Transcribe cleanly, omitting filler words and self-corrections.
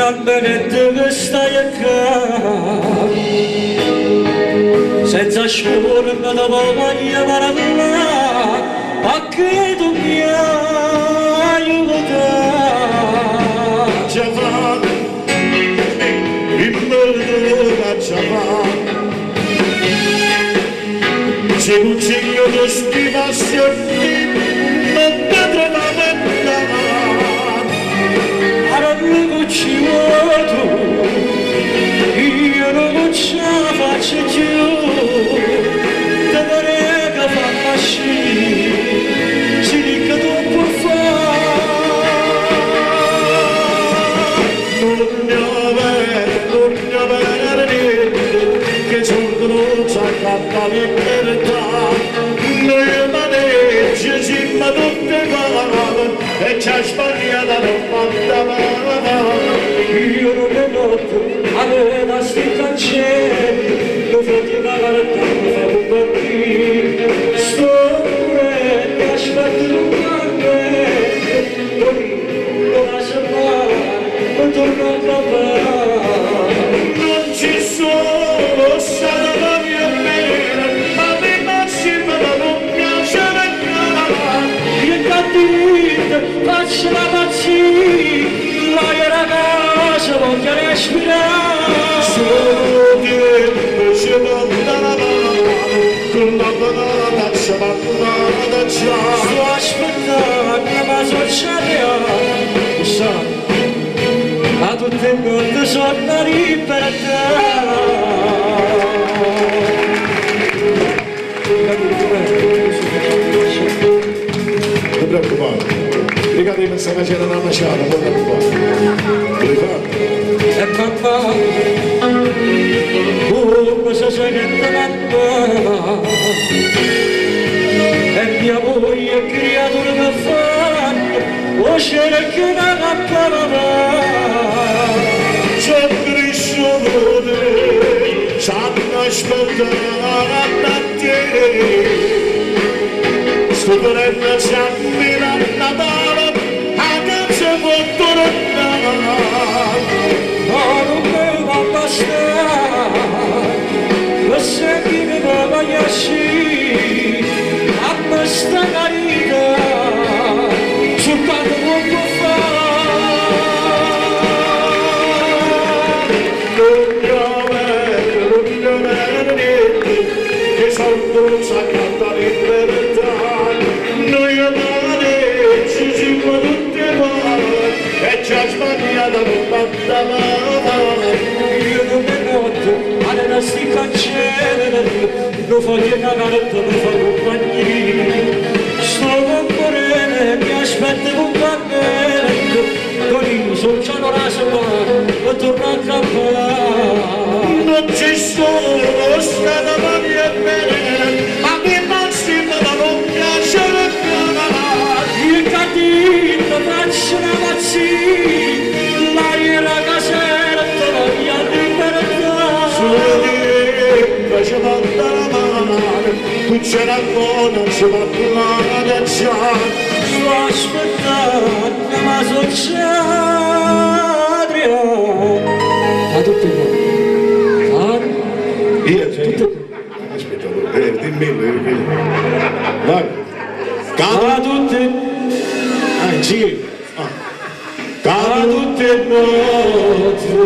Finalmente questa è qua, senza scuola da voglia parlare, a che tu mi aiutare. Giavan, il mondo Giavan, se un segno di stima sempre non ti trovavo Ci vuoto, io non ce la faccio più, te vorrei che fa mascì, si dica tu puoi fare. non ne avere niente, che sono sacata libertà, noi maneggi si ma tutte cose, e c'è sbagliata non mandava. Io non le noto, aveva sti cancelli, lo fatti pagare tanto, fa un bambino, sto pure, mi aspetto lungamente, poi lo lascio fare, non torno a trovare. Non ci sono stato la mia pena, ma mi massima non piacere Io e cattività, faccio la pazzia, ragazza voglio respirare. solo tempo ci manda la mano, con la banana ci manda da già. Sto aspettando ma succede, sa, a tutte le volte sono libertà. Non ti preoccupare, ricade di pensare che c'era una maciata, non ti preoccupare. Devi fare? E mamma, cosa c'è che ti manda? E mia moglie creatura che fanno, o c'era che una cappella. C'è cresciuto, c'hanno aspettato a te. Sto venendo a mirare la Natale, anche se può tornare. Ma non mi va bastare, se chi mi va a a questa carità, soltanto non può fare. Non ne avere niente, che sono sacata libertà. Noi umani ci siamo tutti uguali, e c'è sbagliata non mandava. Io non mi noto, alla sti cancelli, lo voglio cagare, lo fa compagnia. Sto con Corene, mi aspetta con Cannello, con il sul cielo raso, e torno a campare. Non ci sono stata mia bene, ma mi massima non piacere più. Io cattivo faccio una pazzia, l'aria la caserta, voglio libertà. Solo Dio ci manda la mano, tu ce la buona, ci va da già. Sto aspettando, ma succede. Ma tutti voi. Io aspetta, dimmi, vai. Ma tutti. Sì. Ma tutte notte.